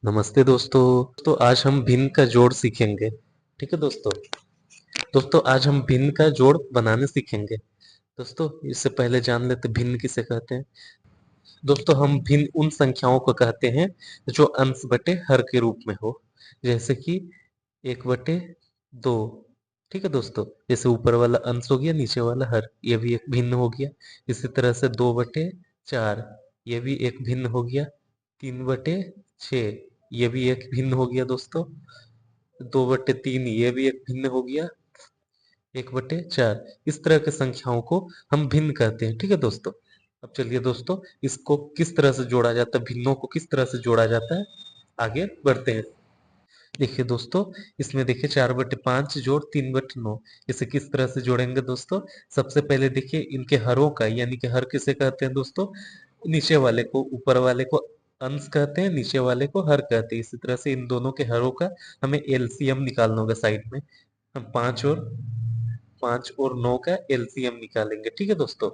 नमस्ते दोस्तों। तो आज हम भिन्न का जोड़ सीखेंगे। ठीक है दोस्तों। दोस्तों आज हम भिन्न का जोड़ बनाने सीखेंगे। दोस्तों इससे पहले जान लेते भिन्न किसे कहते हैं। दोस्तों हम भिन्न उन संख्याओं को कहते हैं जो अंश बटे हर के रूप में हो। जैसे कि 1/2। ठीक है दोस्तों। जैसे ऊपर वाला अंश हो गया, नीचे वाला हर, ये भी एक भिन्न हो गया। इसी तरह से 2/4, ये भी एक भिन्न हो गया। 3/6, ये भी एक भिन्न हो गया दोस्तों। 2/3, ये भी एक भिन्न हो गया। 1/4, इस तरह के संख्याओं को हम भिन्न कहते हैं। ठीक है दोस्तों। अब चलिए दोस्तों, इसको किस तरह से जोड़ा जाता है, भिन्नों को किस तरह से जोड़ा जाता है, आगे बढ़ते हैं। देखिए दोस्तों, इसमें देखिए 4/5 जोड़ 3/9, इसे किस तरह से जोड़ेंगे दोस्तों। सबसे पहले देखिए इनके हरों का, यानी कि हर किसे कहते हैं दोस्तों, नीचे वाले को, ऊपर वाले को अंश कहते हैं, नीचे वाले को हर कहते हैं। इसी तरह से इन दोनों के हरों का हमें एलसीएम निकालना होगा। साइड में हम 5 और 9 का एलसीएम निकालेंगे। ठीक है दोस्तों।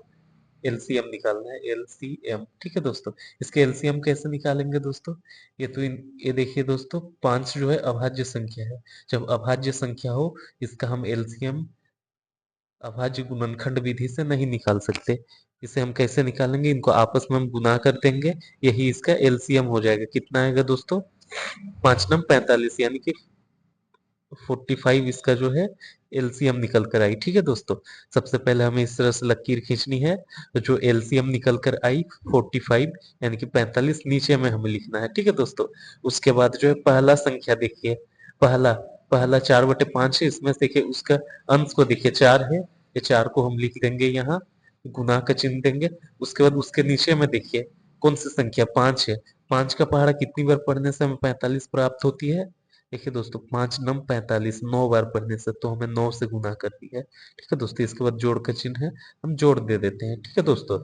एलसीएम निकालना है, एलसीएम। ठीक है दोस्तों। इसके एलसीएम कैसे निकालेंगे दोस्तों। ये देखिए दोस्तों, 5 जो है अभाज्य संख्या है। जब अभाज्य संख्या हो, इसका हम एलसीएम अभाज्य गुणनखंड विधि से नहीं निकाल सकते। इसे हम कैसे निकालेंगे, इनको आपस में हम गुना कर देंगे, यही इसका एलसीएम हो जाएगा। कितना आएगा दोस्तों, 5×9 = 45, यानी कि 45 इसका जो है एलसीएम निकल कर आई। ठीक है दोस्तों। सबसे पहले हमें इस तरह से लकीर खींचनी है, तो जो एलसीएम निकल कर आई 45, यानी कि 45 नीचे में हमें लिखना है। ठीक है दोस्तों। उसके बाद जो है पहला संख्या देखिए, पहला पहला 4/5 है, इसमें से देखिए उसका अंश को देखिए 4 है, ये 4 को हम लिख देंगे, यहाँ गुना का चिन्ह देंगे। उसके बाद उसके नीचे में देखिए कौन सी संख्या, 5 है। 5 का पहाड़ा कितनी बार पढ़ने से हमें 45 प्राप्त होती है। देखिए दोस्तों, 5×9 = 45, 9 बार पढ़ने से, तो हमें 9 से गुना कर दिया है। ठीक है दोस्तों। इसके बाद जोड़ का चिन्ह है, हम जोड़ दे देते हैं। ठीक है दोस्तों।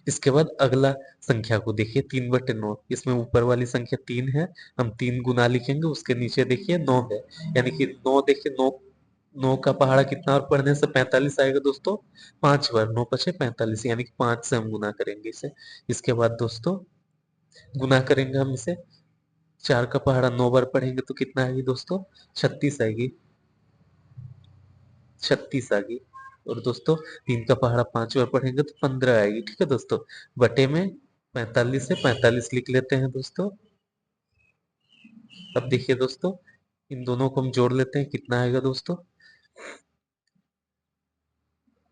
इसके बाद अगला संख्या को देखिए, 3/9, इसमें ऊपर वाली संख्या 3 है, हम 3 गुना लिखेंगे, उसके नीचे देखिए 9 है, यानी कि 9, देखिए 9, 9 का पहाड़ा कितना और पढ़ने से 45 आएगा दोस्तों, 5 बार, 9×5 = 45, यानी कि 5 से हम गुना करेंगे इसे। इसके बाद दोस्तों गुना करेंगे हम इसे, 4 का पहाड़ा 9 बार पढ़ेंगे तो कितना आएगी दोस्तों, 36 आएगी। 36 आ गई। और दोस्तों 3 का पहाड़ा 5 बार पढ़ेंगे तो 15 आएगी। ठीक है दोस्तों। बटे में 45 से 45 लिख लेते हैं दोस्तों। अब देखिए दोस्तों, इन दोनों को हम जोड़ लेते हैं, कितना आएगा दोस्तों,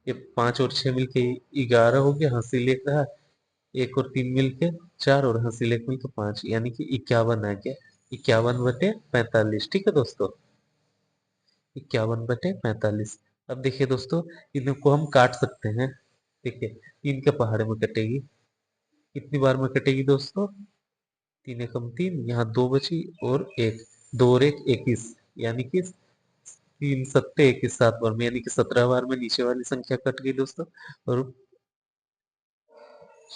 ये 5 और 6 मिलके 11 हो गया, हंसी लिख रहा, 1 और 3 मिलके 4, और हंसी लेख मिलके 5, यानी कि 51 आ गया। 51/45। ठीक है दोस्तों। 51/45। अब देखिए दोस्तों, इनको हम काट सकते हैं। देखिए 3 के पहाड़े में कटेगी, कितनी बार में कटेगी दोस्तों, 3 एकम 3, यहाँ 2 बची और 1, 2 और 1 21, यानी कि 3×7 = 21, 7 बार में, यानी कि 17 बार में नीचे वाली संख्या कट गई दोस्तों। और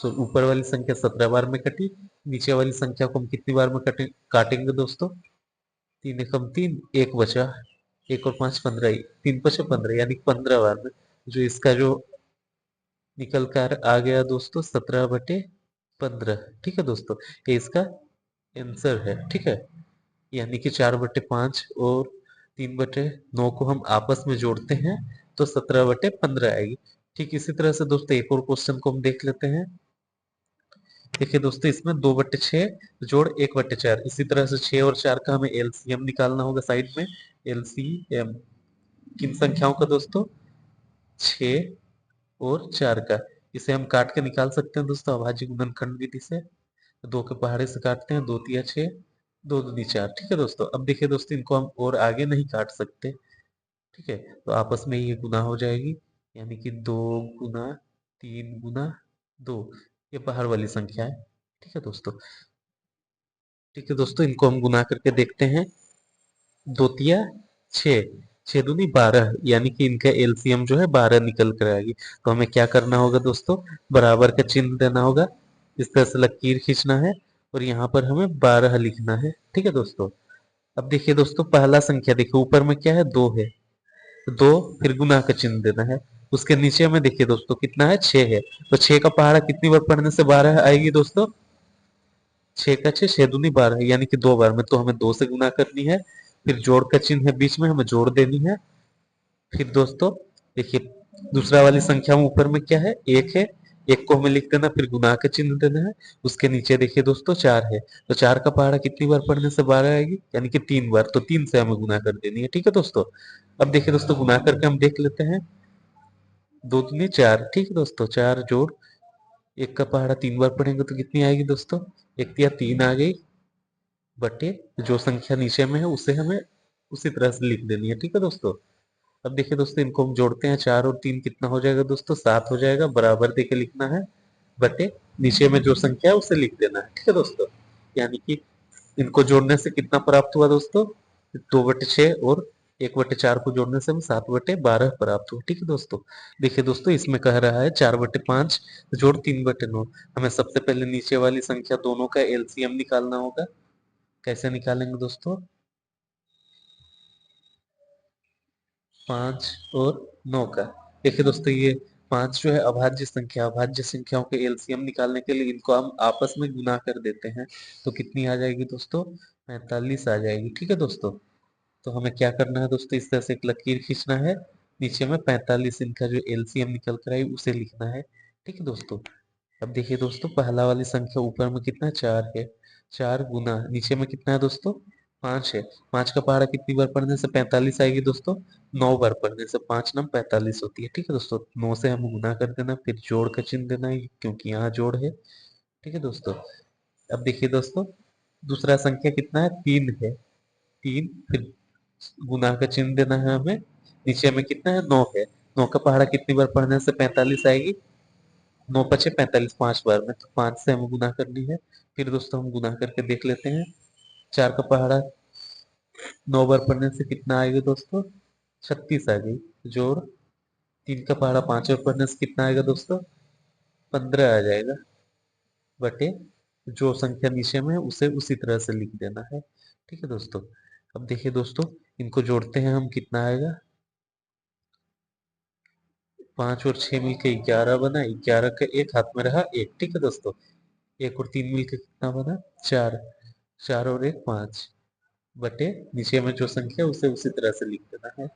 ऊपर वाली संख्या 17 बार में कटी, नीचे वाली संख्या को हम कितनी बार में काटेंगे दोस्तों, 3 एकम 3, 1 बचा, 1 और 5 15, 3×5 = 15, यानी 15 बार में। जो इसका जो निकल कर आ गया दोस्तों, 17/15। ठीक है दोस्तों। ये इसका आंसर है। ठीक है। यानी कि 4/5 और 3/9 को हम आपस में जोड़ते हैं तो 17/15 आएगी। ठीक इसी तरह से दोस्तों एक और क्वेश्चन को हम देख लेते हैं। देखिए दोस्तों, इसमें 2/6 जोड़ 1/4, इसी तरह से 6 और 4 का हमें एलसीएम निकालना होगा। साइड में एलसीएम किन संख्याओं का दोस्तों, 6 और 4 का। इसे हम काट के निकाल सकते हैं दोस्तों अभाज्य गुणनखंड विधि से। 2 के पहाड़े से काटते हैं, 2×3 = 6, 2×2 = 4। ठीक है दोस्तों। अब देखिए दोस्तों, इनको हम और आगे नहीं काट सकते। ठीक है। तो आपस में ये गुना हो जाएगी, यानी कि 2×3 × 2, ये बाहर वाली संख्या है। ठीक है दोस्तों। ठीक है दोस्तों, इनको हम गुना करके देखते हैं। 2×3 = 6, 6×2 = 12, यानी कि इनका एलसीएम जो है 12 निकल कर आएगी। तो हमें क्या करना होगा दोस्तों, बराबर का चिन्ह देना होगा, इस तरह से लकीर खींचना है, और यहाँ पर हमें 12 लिखना है। ठीक है दोस्तों। अब देखिए दोस्तों, पहला संख्या देखिए ऊपर में क्या है, 2 है, 2 फिर गुना का चिन्ह देना है। उसके नीचे में देखिए दोस्तों कितना है, 6 है, तो 6 का पहाड़ा कितनी बार पढ़ने से 12 आएगी दोस्तों, छह का छह, छह दूनी 12, यानी कि 2 बार में, तो हमें 2 से गुना करनी है। फिर जोड़ का चिन्ह है बीच में, हमें जोड़ देनी है। फिर दोस्तों देखिए, दूसरा वाली संख्या में ऊपर में क्या है, एक है, एक को हमें लिख देना, फिर गुना का चिन्ह देना है। उसके नीचे देखिए दोस्तों 4 है, तो 4 का पहाड़ा कितनी बार पढ़ने से 12 आएगी, यानी कि 3 बार, तो 3 से हमें गुना कर देनी है। ठीक है दोस्तों। अब देखिए दोस्तों, गुना करके हम देख लेते हैं। 2 दूनी 4, ठीक है दोस्तों, 4 जोड़ एक का पहाड़ा 3 बार पढ़ेंगे तो कितनी आएगी दोस्तों, एक तिया 3 आ गई, बटे जो संख्या नीचे में है उसे हमें उसी तरह से लिख देनी है। ठीक है दोस्तों। अब देखिए दोस्तों, इनको हम जोड़ते हैं, 4 और 3 कितना हो जाएगा दोस्तों, 7 हो जाएगा, बराबर देके लिखना है, बटे नीचे में जो संख्या है उसे लिख देना है। ठीक है दोस्तों। यानी कि इनको जोड़ने से कितना प्राप्त हुआ दोस्तों, 2/6, और 1/4 को जोड़ने से हमें 7/12 प्राप्त हुआ। ठीक है दोस्तों। देखिए दोस्तों, इसमें कह रहा है 4/5 जोड़ 3/9। हमें सबसे पहले नीचे वाली संख्या दोनों का एलसीएम निकालना होगा। कैसे निकालेंगे दोस्तों, 5 और 9 का। देखिए दोस्तों, ये 5 जो है अभाज्य संख्या, अभाज्य संख्याओं के एलसीएम निकालने के लिए इनको हम आपस में गुना कर देते हैं, तो कितनी आ जाएगी दोस्तों, 45 आ जाएगी। ठीक है दोस्तों। तो हमें क्या करना है दोस्तों, इस तरह से एक लकीर खींचना है, नीचे में 45 इनका जो एलसीएम निकल कर आई उसे लिखना है। ठीक है दोस्तों। अब देखिए दोस्तों, पहला वाली संख्या ऊपर में कितना 4 है, 4 गुना नीचे में कितना है दोस्तों, 5 है। 5 का पहाड़ा कितनी बार पढ़ने से 45 आएगी दोस्तों, 9 बार पढ़ने से, 5×9 = 45 होती है। ठीक है दोस्तों। 9 से हम गुना कर देना, फिर जोड़ का चिन्ह देना है क्योंकि यहाँ जोड़ है। ठीक है दोस्तों। अब देखिए दोस्तों, दूसरा संख्या कितना है, 3 है, 3, फिर गुना का चिन्ह देना है हमें, नीचे में कितना है, 9 है। 9 का पहाड़ा कितनी बार पढ़ने से 45 आएगी, 9×5 = 45, 5 बार में, तो 5 से हमें गुना करनी है। फिर दोस्तों हम गुना करके देख लेते हैं, 4 का पहाड़ा 9 बार पढ़ने से कितना आएगा दोस्तों, 36 आ गई, जोड़ 3 का पहाड़ा 5 बार पढ़ने से कितना आएगा दोस्तों, 15 आ जाएगा, बटे जो संख्या नीचे में है उसे उसी तरह से लिख देना है। ठीक है दोस्तों। अब देखिए दोस्तों, इनको जोड़ते हैं हम, कितना आएगा, 5 और 6 मिलके 11 बना, 11 का एक हाथ में रहा एक। ठीक है दोस्तों। 1 और 3 मिलके कितना बना, 4, 4 और 1 5, बटे नीचे में जो संख्या उसे उसी तरह से लिख देना है।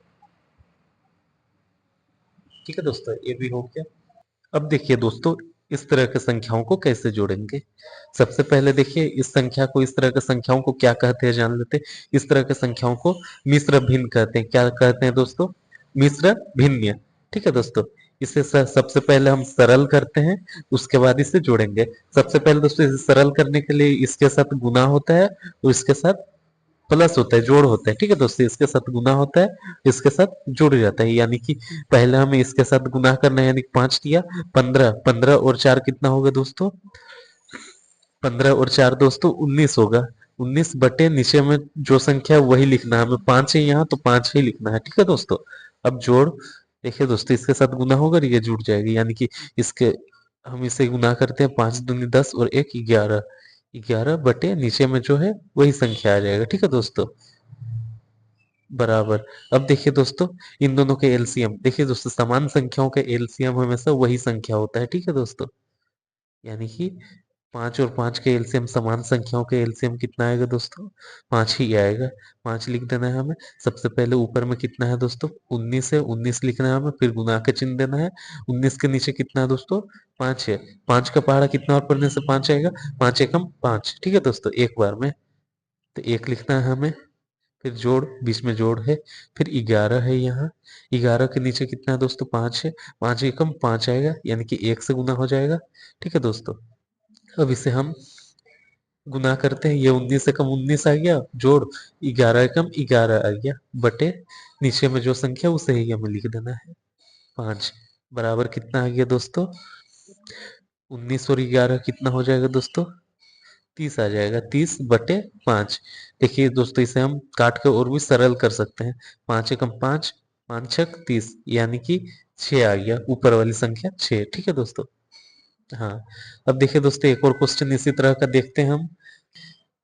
ठीक है दोस्तों, ये भी हो गया। अब देखिए दोस्तों, इस तरह के संख्याओं को कैसे जोड़ेंगे। सबसे पहले देखिए, इस संख्या को, इस तरह के संख्याओं को क्या कहते हैं जान लेते हैं। इस तरह के संख्याओं को मिश्र भिन्न कहते हैं। क्या कहते हैं दोस्तों, मिश्र भिन्न। ठीक है दोस्तों। इसे सबसे पहले हम सरल करते हैं, उसके बाद इसे जोड़ेंगे। सबसे पहले दोस्तों, इसे सरल करने के लिए इसके साथ गुना होता है और इसके साथ प्लस होता है, जोड़ होता है। ठीक है दोस्तों। इसके साथ गुना होता है, इसके साथ जोड़ जाता है, यानी कि पहले हमें इसके साथ गुना करना है, यानी 5 दिया 15, 15 और 4 कितना होगा दोस्तों, 15 और 4 दोस्तों 19 होगा। 19 बटे नीचे में जो संख्या है वही लिखना है हमें, 5 है यहाँ तो 5 ही लिखना है। ठीक है दोस्तों। अब जोड़, देखिए दोस्तों, इसके साथ गुना होगा और ये जुड़ जाएगी, यानी कि इसके हम इसे गुना करते हैं, 5 दूनी 10 और 1 11, 11 बटे नीचे में जो है वही संख्या आ जाएगा। ठीक है दोस्तों, बराबर। अब देखिए दोस्तों, इन दोनों के एलसीएम, देखिए दोस्तों, समान संख्याओं के एलसीएम हमेशा वही संख्या होता है। ठीक है दोस्तों। यानी कि 5 और 5 के एलसीएम, समान संख्याओं के एलसीएम कितना आएगा दोस्तों, 5 ही आएगा। 5 लिख देना है हमें। सबसे पहले ऊपर में कितना है दोस्तों, 19 है, 19 लिखना है हमें, फिर गुना के चिन्ह देना है। 19 के नीचे कितना है दोस्तों, 5 है। 5 का पहाड़ा कितना और पढ़ने से 5 आएगा, 5 एकम 5। ठीक है दोस्तों, एक बार में, तो 1 लिखना है हमें, फिर जोड़, बीच में जोड़ है, फिर 11 है यहाँ। 11 के नीचे कितना है दोस्तों, 5 है। 5 एकम 5 आएगा, यानी कि 1 से गुना हो जाएगा। ठीक है दोस्तों। अब इसे हम गुना करते हैं, ये 19 एकम 19 आ गया, जोड़ 11 एकम 11 आ गया, बटे नीचे में जो संख्या उसे ही हमें लिख देना है, 5, बराबर कितना आ गया दोस्तों, 19 और 11 कितना हो जाएगा दोस्तों, 30 आ जाएगा, 30/5। देखिए दोस्तों, इसे हम काट के और भी सरल कर सकते हैं, 5 एकम 5, 5 छक 30, यानी कि 6 आ गया, ऊपर वाली संख्या 6। ठीक है दोस्तों। हाँ। अब देखिए दोस्तों, एक और क्वेश्चन इसी तरह का देखते हैं हम।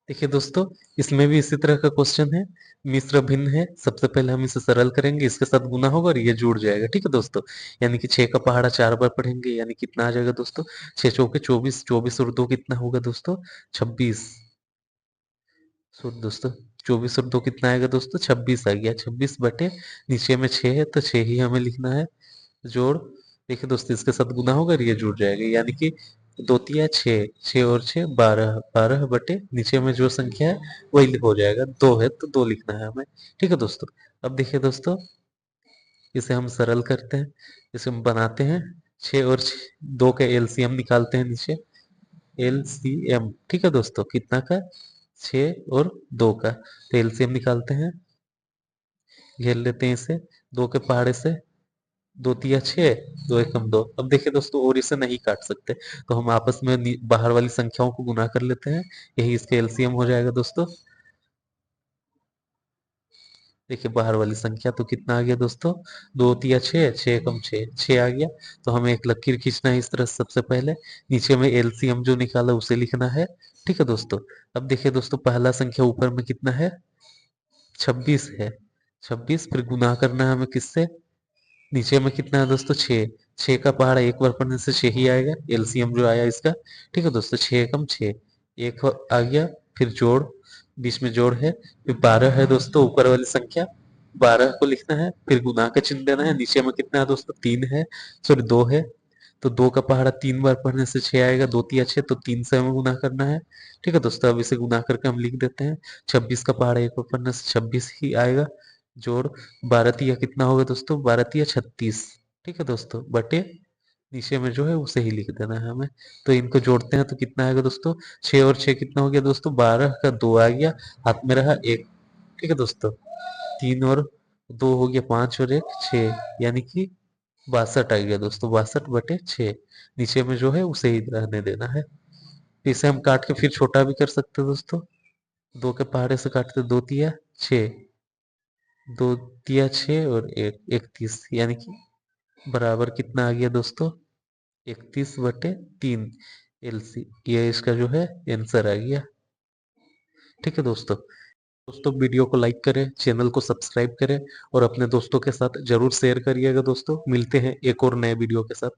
देखिए दोस्तों, इसमें भी इसी तरह का क्वेश्चन है। मिश्र भिन्न है। सबसे पहले हम इसे सरल करेंगे, इसके साथ गुना होगा और ये जुड़ जाएगा। ठीक है दोस्तों, यानी कि 6 का पहाड़ा 4 बार पढ़ेंगे, यानी कितना आ जाएगा दोस्तों? 6 चौके 24, 24 और 2 कितना होगा दोस्तों? 26। सो दोस्तों 24 और 2 कितना आएगा दोस्तों? 26 आ गया। 26 बटे नीचे में 6 है तो 6 ही हमें लिखना है। जोड़, देखिए दोस्तों इसके साथ गुना होगा और ये जुड़ जाएगा, यानी कि दो तिया 6, 6 और 6 12, 12 बटे नीचे में जो संख्या है वही हो जाएगा। 2 है तो 2 लिखना है हमें। ठीक है दोस्तों, अब देखिए दोस्तों, इसे हम सरल करते हैं, इसे हम बनाते हैं। 6 और 2 का एलसीएम निकालते हैं नीचे। एलसीएम, ठीक है दोस्तों, कितना का? 6 और 2 का। तो एलसीएम निकालते हैं, घेर लेते हैं इसे। 2 के पहाड़े से 2 तिया 6, 2 एकम 2। अब देखिए दोस्तों, और इसे नहीं काट सकते, तो हम आपस में बाहर वाली संख्याओं को गुना कर लेते हैं। यही इसके एलसीएम हो जाएगा दोस्तों। देखिए बाहर वाली संख्या तो कितना आ गया दोस्तों? 2 तिया 6, 6 एकम 6, 6 आ गया। तो हमें एक लकीर खींचना है इस तरह से। सबसे पहले नीचे में एलसीएम जो निकाला उसे लिखना है। ठीक है दोस्तों, अब देखिए दोस्तों, पहला संख्या ऊपर में कितना है? 26 है। 26 फिर गुना करना है हमें किससे? नीचे में कितना है दोस्तों? 6। 6 का पहाड़ा एक बार पढ़ने से 6 ही आएगा, एलसीएम जो आया इसका। ठीक है दोस्तों, 6 एकम 6, एक आ गया। फिर जोड़, बीच में जोड़ है। फिर 12 है दोस्तों ऊपर वाली संख्या, 12 को लिखना है। फिर गुना का चिन्ह देना है। नीचे में कितना है दोस्तों? 3 है, सॉरी 2 है। तो 2 का पहाड़ा 3 बार पढ़ने से 6 आएगा। 2 तिया 6, तो 3 से हमें गुना करना है। ठीक है दोस्तों, अब इसे गुना करके हम लिख देते हैं। 26 का पहाड़ा एक बार पढ़ने से 26 ही आएगा। जोड़, 12 तिया कितना होगा दोस्तों? 12 तिया 36। ठीक है दोस्तों, बटे नीचे में जो है उसे ही लिख देना है हमें। तो इनको जोड़ते हैं तो कितना आएगा दोस्तों? 6 और 6 कितना हो गया दोस्तों? 12 का 2 आ गया, हाथ में रहा 1। ठीक है दोस्तों, 3 और 2 हो गया 5 और 1 6, यानी कि 62 आ गया दोस्तों। 62 बटे 6, नीचे में जो है उसे ही रहने देना है। तो इसे हम काट के फिर छोटा भी कर सकते हैं दोस्तों। 2 के पहाड़े से काटते 2 तिया 6, 2 तिया 6 और 1 31, यानी कि बराबर कितना आ गया दोस्तों? 31 बटे 3 एलसी, ये इसका जो है आंसर आ गया। ठीक है दोस्तों, वीडियो को लाइक करें, चैनल को सब्सक्राइब करें और अपने दोस्तों के साथ जरूर शेयर करिएगा दोस्तों। मिलते हैं एक और नए वीडियो के साथ।